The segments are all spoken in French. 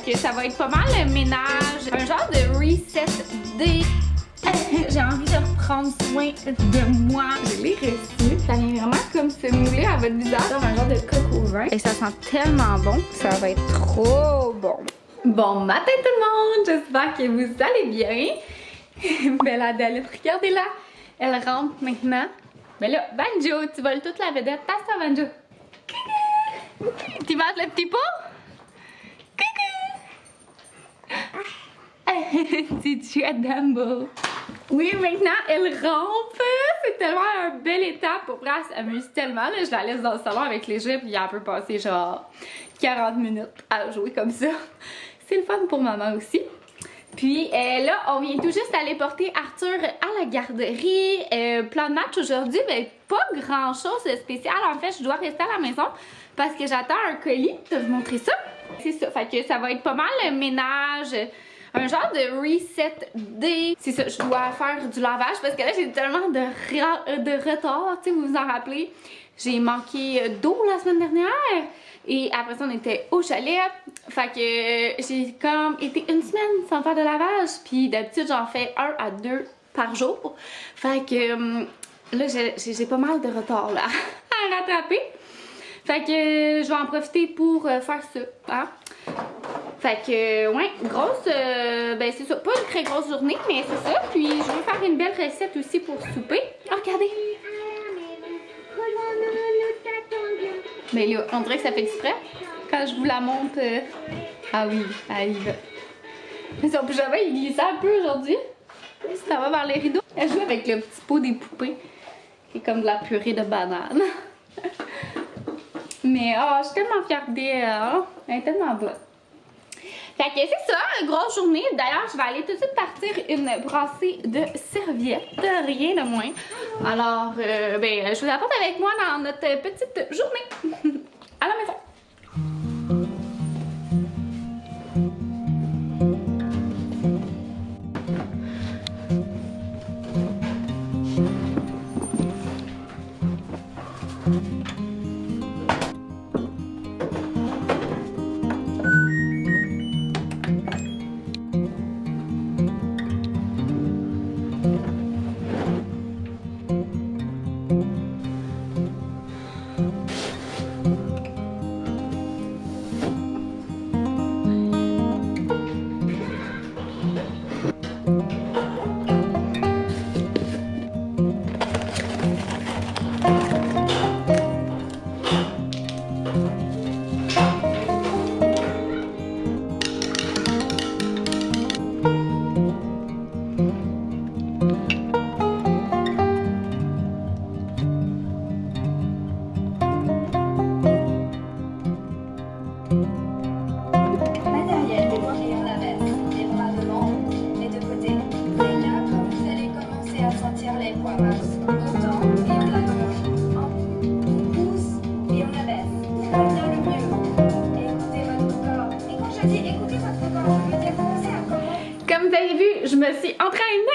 que ça va être pas mal le ménage, un genre de reset day. J'ai envie de reprendre soin de moi. Je l'ai reçu. Ça vient vraiment comme se mouler à votre visage dans un genre de coque au vin. Et ça sent tellement bon. Ça va être trop bon. Bon matin tout le monde! J'espère que vous allez bien. Belle Adèle, regardez-la. Elle rentre maintenant. Mais là, Banjo, tu voles toute la vedette. Passe-toi, Banjo. Coucou! Tu manges le petit pot? Coucou! C'est chouette, Dumbo. Oui, maintenant, elle rampe. C'est tellement une belle étape. Pour vrai, elle s'amuse tellement. Là, je la laisse dans le salon avec les jeux, puis elle peut passer genre 40 minutes à jouer comme ça. C'est le fun pour maman aussi. Puis là, on vient tout juste aller porter Arthur à la garderie. Plan de match aujourd'hui, ben pas grand chose de spécial. En fait, je dois rester à la maison parce que j'attends un colis. Je vais vous montrer ça. C'est ça, fait que ça va être pas mal le ménage. Un genre de reset day. C'est ça, je dois faire du lavage parce que là, j'ai tellement de retard. Tu sais, vous vous en rappelez, j'ai manqué d'eau la semaine dernière. Et après ça, on était au chalet. Fait que j'ai comme été une semaine sans faire de lavage. Puis d'habitude, j'en fais 1 à 2 par jour. Fait que là, j'ai pas mal de retard là à rattraper. Fait que je vais en profiter pour faire ça. Hein? Fait que, ouais, grosse, ben c'est ça, pas une très grosse journée, mais c'est ça. Puis je veux faire une belle recette aussi pour souper. Oh, regardez! Mais là, on dirait que ça fait exprès. Quand je vous la montre, ah oui, elle y va. Mais son pyjama, il glissait un peu aujourd'hui. Ça va vers les rideaux. Elle joue avec le petit pot des poupées, qui est comme de la purée de banane. Mais, oh, je suis tellement fière d'elle. Elle est tellement bonne. Fait que c'est ça, une grosse journée. D'ailleurs, je vais aller tout de suite partir une brassée de serviettes, rien de moins. Alors, ben, je vous apporte avec moi dans notre petite journée à la maison. Comme vous avez vu, je me suis entraînée.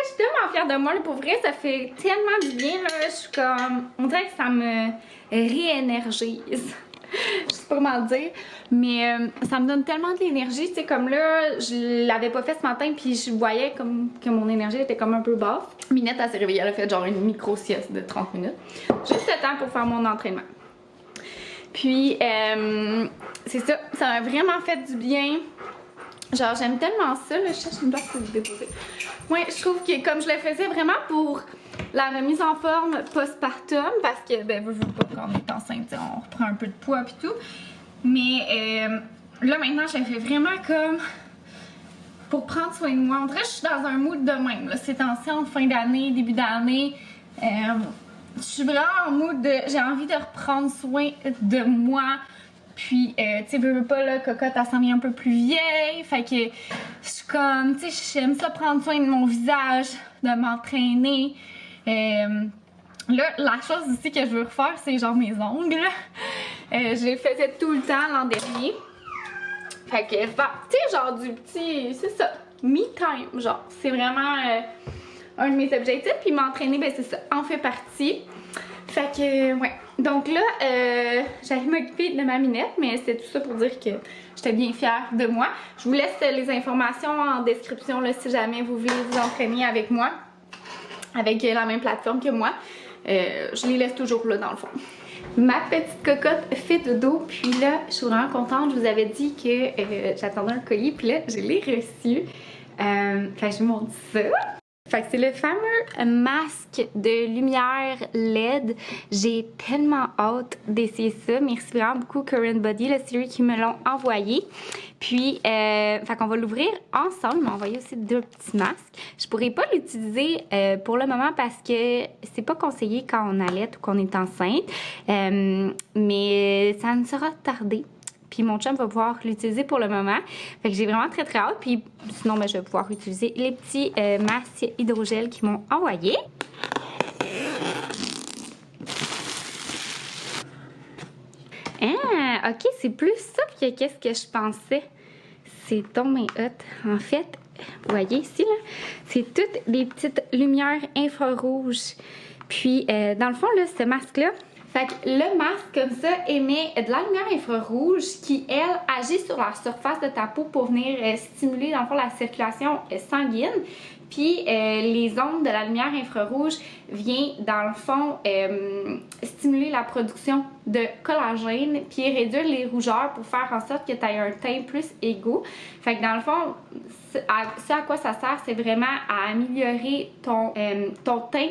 Je suis tellement fière de moi. Là, pour vrai, ça fait tellement du bien. Là. Je suis comme... On dirait que ça me réénergise. Je sais pas comment le dire. Mais ça me donne tellement de l'énergie. Tu sais, comme là, je l'avais pas fait ce matin. Puis je voyais comme que mon énergie était comme un peu basse. Minette, elle s'est réveillée. Elle a fait genre une micro-sieste de 30 minutes. Juste le temps pour faire mon entraînement. Puis, c'est ça. Ça m'a vraiment fait du bien. Genre, j'aime tellement ça, là, je cherche une place pour vous déposer. Ouais, je trouve que comme je le faisais vraiment pour la remise en forme postpartum, parce que, ben, veux pas quand on est enceinte, on reprend un peu de poids pis tout. Mais là, maintenant, je le fais vraiment comme pour prendre soin de moi. On dirait que je suis dans un mood de même, là, ces temps-ci, en fin d'année, début d'année. Je suis vraiment en mood de, j'ai envie de reprendre soin de moi. Puis, tu sais, veux pas, là, Cocotte, elle s'en vient un peu plus vieille. Fait que, je suis comme, tu sais, j'aime ça prendre soin de mon visage, de m'entraîner. Là, la chose aussi que je veux refaire, c'est genre mes ongles. Je les faisais tout le temps l'an dernier. Fait que, tu sais, genre du petit, c'est ça, me time, genre. C'est vraiment un de mes objectifs. Puis m'entraîner, ben c'est ça, en fait partie. Fait que, ouais. Donc là, j'allais m'occuper de ma minette, mais c'est tout ça pour dire que j'étais bien fière de moi. Je vous laisse les informations en description là, si jamais vous voulez vous entraîner avec moi, avec la même plateforme que moi. Je les laisse toujours là dans le fond. Ma petite cocotte fait dodo, puis là, je suis vraiment contente. Je vous avais dit que j'attendais un colis, puis là, je l'ai reçu. Fait que je vous montre ça. Fait que c'est le fameux masque de lumière LED. J'ai tellement hâte d'essayer ça. Merci vraiment beaucoup Current Body, c'est eux qui me l'ont envoyé. Puis, fait qu'on va l'ouvrir ensemble. Ils m'ont envoyé aussi 2 petits masques. Je pourrais pas l'utiliser pour le moment parce que c'est pas conseillé quand on allait ou qu'on est enceinte. Mais ça ne sera tardé. Puis mon chum va pouvoir l'utiliser pour le moment. Fait que j'ai vraiment très très hâte. Puis sinon, ben, je vais pouvoir utiliser les petits masques hydrogel qu'ils m'ont envoyés. Ah, ok, c'est plus ça que qu'est-ce que je pensais. C'est tombé hot. En fait, vous voyez ici, là, c'est toutes des petites lumières infrarouges. Puis, dans le fond, là, ce masque-là, fait que le masque, comme ça, émet de la lumière infrarouge qui, elle, agit sur la surface de ta peau pour venir stimuler, dans le fond, la circulation sanguine. Puis, les ondes de la lumière infrarouge viennent, dans le fond, stimuler la production de collagène, puis réduire les rougeurs pour faire en sorte que tu aies un teint plus égaux. Fait que, dans le fond, ce à quoi ça sert, c'est vraiment à améliorer ton teint,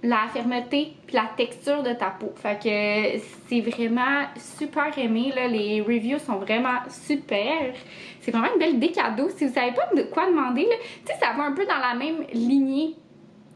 la fermeté puis la texture de ta peau. Fait que c'est vraiment super aimé, là. Les reviews sont vraiment super. C'est vraiment une belle idée cadeau. Si vous savez pas de quoi demander, là, tu sais, ça va un peu dans la même lignée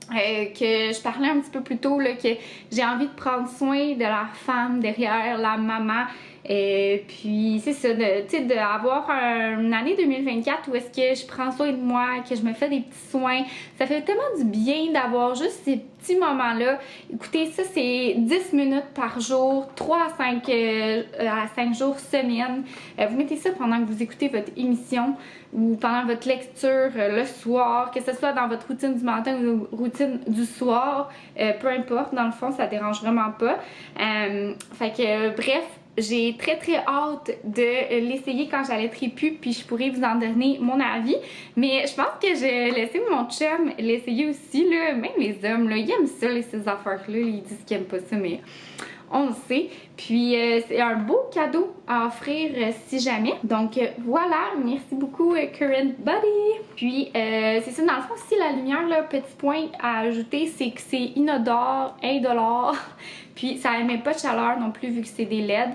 que je parlais un petit peu plus tôt, là, que j'ai envie de prendre soin de la femme derrière la maman. Puis c'est ça, tu sais, d'avoir une année 2024 où est-ce que je prends soin de moi, que je me fais des petits soins. Ça fait tellement du bien d'avoir juste ces petits moments-là. Écoutez, ça c'est 10 minutes par jour, 3 à 5 jours semaine. Vous mettez ça pendant que vous écoutez votre émission ou pendant votre lecture le soir, que ce soit dans votre routine du matin ou routine du soir, peu importe, dans le fond, ça dérange vraiment pas. Fait que bref, j'ai très très hâte de l'essayer quand j'allaiterai plus, puis je pourrais vous en donner mon avis. Mais je pense que je vais laisser mon chum l'essayer aussi, là. Même les hommes, là, ils aiment ça, ces affaires-là. Ils disent qu'ils aiment pas ça, mais on le sait. Puis c'est un beau cadeau à offrir si jamais. Donc voilà, merci beaucoup Current Body. Puis c'est ça, dans le fond, si la lumière, là, petit point à ajouter, c'est que c'est inodore, indolore. Puis ça émet pas de chaleur non plus vu que c'est des LED.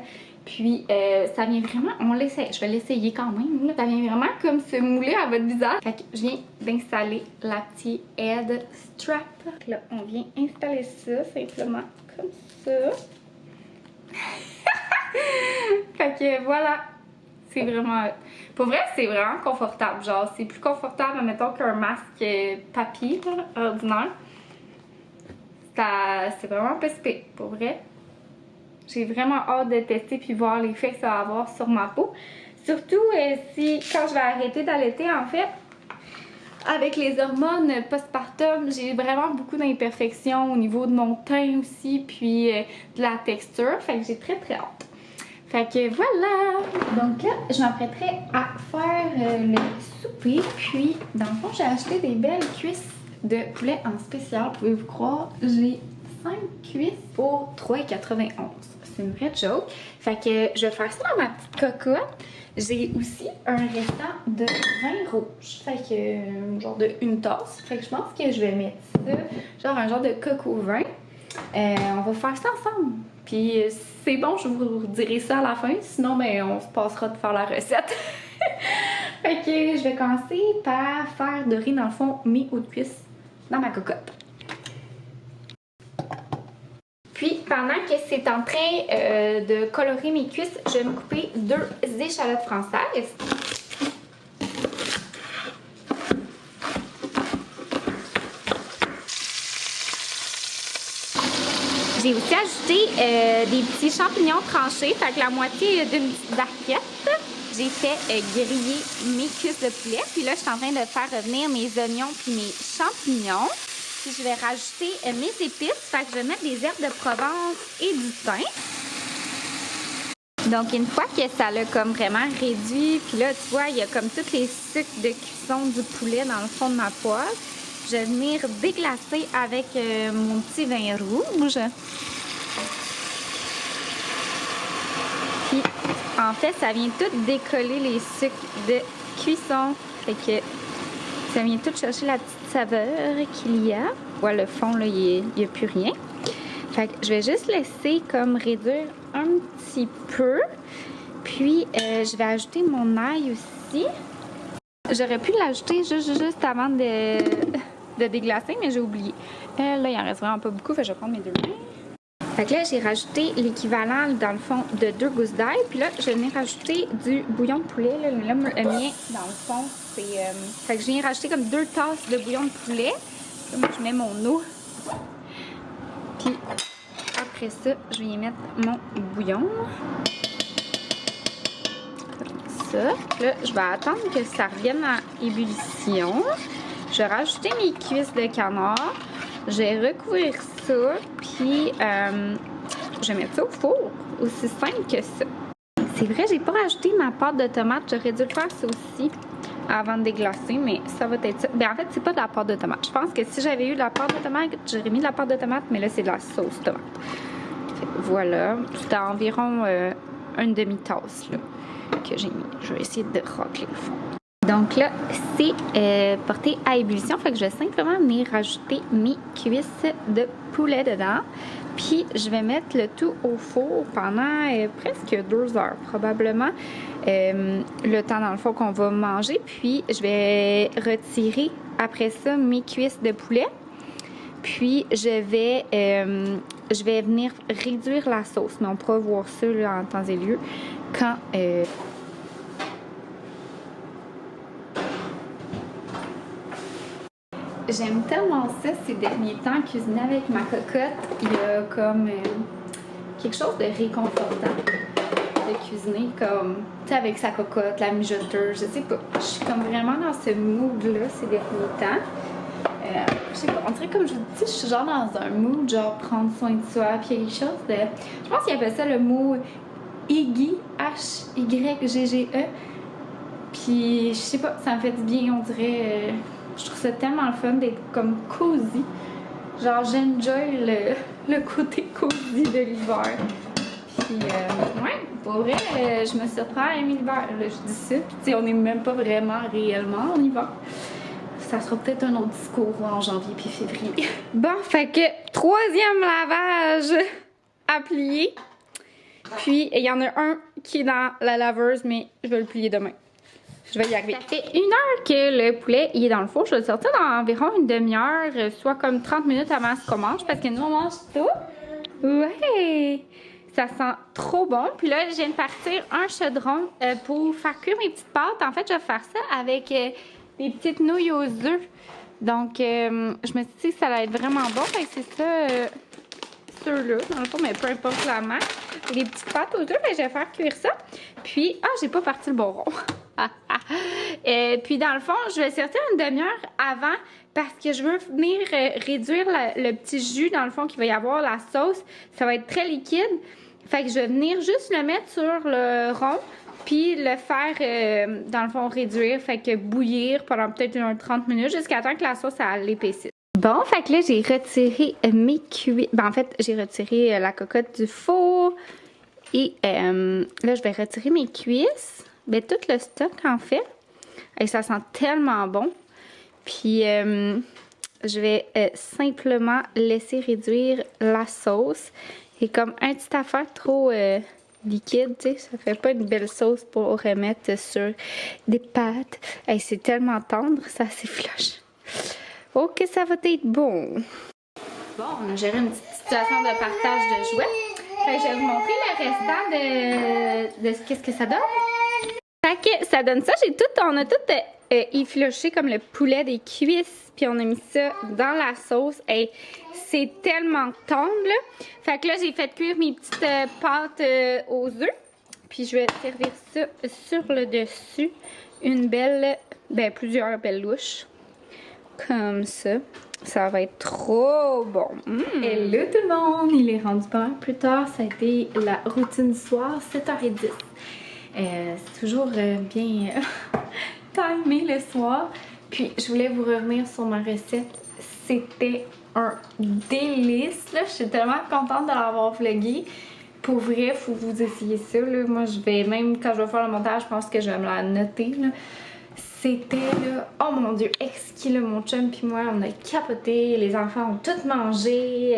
Puis ça vient vraiment, on l'essaie, je vais l'essayer quand même, là. Ça vient vraiment comme se mouler à votre visage. Fait que je viens d'installer la petite head strap. Là, on vient installer ça simplement comme ça. Fait que voilà, c'est vraiment, pour vrai c'est vraiment confortable, genre c'est plus confortable mettons qu'un masque papier là, ordinaire. C'est vraiment pas si pire, pour vrai. J'ai vraiment hâte de tester puis voir l'effet que ça va avoir sur ma peau. Surtout si quand je vais arrêter d'allaiter en fait. Avec les hormones postpartum, j'ai vraiment beaucoup d'imperfections au niveau de mon teint aussi, puis de la texture. Fait que j'ai très très hâte. Fait que voilà! Donc là, je m'apprêterai à faire le souper. Puis, dans le fond, j'ai acheté des belles cuisses de poulet en spécial. Pouvez-vous croire? J'ai 5 cuisses pour 3,91. C'est une vraie joke. Fait que je vais faire ça dans ma petite cocotte. J'ai aussi un restant de vin rouge. Fait que genre de une tasse. Fait que je pense que je vais mettre ça, genre un genre de coco vin. On va faire ça ensemble. Puis c'est bon, je vous dirai ça à la fin. Sinon, ben, on se passera de faire la recette. Fait que je vais commencer par faire dorer dans le fond mes hauts de cuisse dans ma cocotte. Puis, pendant que c'est en train de colorer mes cuisses, je vais me couper 2 échalotes françaises. J'ai aussi ajouté des petits champignons tranchés, fait que la moitié d'une petite barquette. J'ai fait griller mes cuisses de poulet. Puis là, je suis en train de faire revenir mes oignons puis mes champignons. puis je vais rajouter mes épices. Fait que je vais mettre des herbes de Provence et du thym. Donc, une fois que ça l'a comme vraiment réduit, puis là, tu vois, il y a comme tous les sucres de cuisson du poulet dans le fond de ma poêle. Je vais venir déglacer avec mon petit vin rouge. Puis, en fait, ça vient tout décoller les sucres de cuisson. Fait que ça vient tout chercher la petite saveur qu'il y a. Ouais, le fond, là, il n'y a plus rien. Fait que je vais juste laisser comme réduire un petit peu. Puis, je vais ajouter mon ail aussi. J'aurais pu l'ajouter juste avant de déglacer, mais j'ai oublié. Là, il en reste vraiment pas beaucoup, fait que je vais prendre mes 2 mains. Fait que là, j'ai rajouté l'équivalent, dans le fond, de 2 gousses d'ail. Puis là, je vais venir rajouter du bouillon de poulet. Là, le mien, dans le fond, c'est... Fait que je viens rajouter comme 2 tasses de bouillon de poulet. Là, moi, je mets mon eau. Puis après ça, je vais y mettre mon bouillon. Comme ça. Là, je vais attendre que ça revienne à ébullition. Je vais rajouter mes cuisses de canard. Je vais recouvrir ça, puis je vais mettre ça au four. Aussi simple que ça. C'est vrai, j'ai pas rajouté ma pâte de tomate. J'aurais dû le faire ça aussi avant de déglacer, mais ça va être ça. Ben en fait, c'est pas de la pâte de tomate. Je pense que si j'avais eu de la pâte de tomate, j'aurais mis de la pâte de tomate, mais là, c'est de la sauce tomate. Fait que voilà. C'était environ une demi-tasse là, que j'ai mis. Je vais essayer de racler le fond. Donc là, c'est porté à ébullition, fait que je vais simplement venir rajouter mes cuisses de poulet dedans. Puis je vais mettre le tout au four pendant presque 2 heures probablement. Le temps dans le fond qu'on va manger. Puis je vais retirer après ça mes cuisses de poulet. Puis je vais venir réduire la sauce. Mais on pourra voir ça là, en temps et lieu quand... J'aime tellement ça ces derniers temps, cuisiner avec ma cocotte. Il y a comme quelque chose de réconfortant de cuisiner comme, tu sais, avec sa cocotte, la mijoteuse, je sais pas. Je suis comme vraiment dans ce mood-là ces derniers temps. Je sais pas, on dirait comme je vous dis, je suis genre dans un mood, genre prendre soin de soi. Puis il y a quelque chose de... Je pense qu'il appelle ça le mot Hygge, H-Y-G-G-E. Puis je sais pas, ça me fait du bien, on dirait... Je trouve ça tellement le fun d'être comme cosy. Genre, j'enjoy le côté cosy de l'hiver. Puis, ouais, pour vrai, je me surprends à aimer l'hiver. Je dis ça, puis tu sais, on n'est même pas vraiment réellement en hiver. Ça sera peut-être un autre discours en janvier puis février. Bon, fait que 3e lavage à plier. Puis, il y en a un qui est dans la laveuse, mais je vais le plier demain. Je vais y arriver. Ça fait 1 heure que le poulet il est dans le four. Je vais le sortir dans environ une demi-heure, soit comme 30 minutes avant ce qu'on mange, parce que nous, on mange tout. Ouais! Ça sent trop bon. Puis là, je viens de partir un chaudron pour faire cuire mes petites pâtes. En fait, je vais faire ça avec des petites nouilles aux œufs. Donc, je me suis dit que ça allait être vraiment bon. Fait que c'est ça, ceux-là, dans le fond, mais peu importe la marque. Les petites pâtes aux œufs, je vais faire cuire ça. Puis, j'ai pas parti le bon rond. Puis dans le fond, je vais sortir une demi-heure avant parce que je veux venir réduire le petit jus dans le fond qu'il va y avoir, la sauce. Ça va être très liquide. Fait que je vais venir juste le mettre sur le rond puis le faire dans le fond réduire. Fait que bouillir pendant peut-être 30 minutes jusqu'à temps que la sauce elle l'épaississe. Bon, fait que là j'ai retiré mes cuisses. Ben en fait, j'ai retiré la cocotte du four. Et là je vais retirer mes cuisses. Ben, tout le stock, en fait. Et ça sent tellement bon. Puis, je vais simplement laisser réduire la sauce. Et comme un petit affaire trop liquide, tu sais, ça fait pas une belle sauce pour remettre sur des pâtes. Et c'est tellement tendre, ça s'effloche. Ok, ça va être bon. Bon, on a géré une petite situation de partage de jouets. Fait que je vais vous montrer le restant de qu'est-ce que ça donne. Fait que ça donne ça, on a tout effiloché comme le poulet des cuisses, puis on a mis ça dans la sauce. Et c'est tellement tendre, là. Fait que là, j'ai fait cuire mes petites pâtes aux œufs. Puis je vais servir ça sur le dessus. Plusieurs belles louches. Comme ça. Ça va être trop bon. Hello tout le monde! Il est rendu pas mal plus tard. Ça a été la routine du soir, 7h10. C'est toujours bien timé le soir. Puis je voulais vous revenir sur ma recette. C'était un délice. Là, je suis tellement contente de l'avoir vlogué. Pour vrai, faut vous essayer ça. Là. Moi, je vais, même quand je vais faire le montage, je pense que je vais me la noter. Là. C'était là, oh mon dieu, exquis là, mon chum puis moi, on a capoté, les enfants ont tout mangé,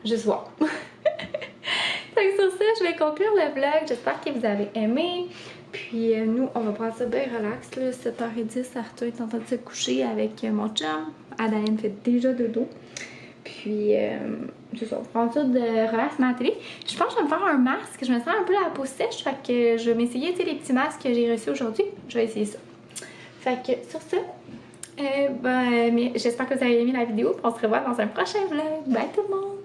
juste voir. Fait que sur ça, je vais conclure le vlog, j'espère que vous avez aimé. Puis nous, on va prendre ça bien relax, là, 7h10, Arthur est en train de se coucher avec mon chum, Adaline fait déjà dodo. Puis, c'est ça, on prend ça de relax ma télé. Je pense que je vais me faire un masque. Je me sens un peu la peau sèche. Fait que je vais m'essayer, tu sais, les petits masques que j'ai reçus aujourd'hui. Je vais essayer ça. Fait que sur ça, j'espère que vous avez aimé la vidéo. On se revoit dans un prochain vlog. Bye tout le monde!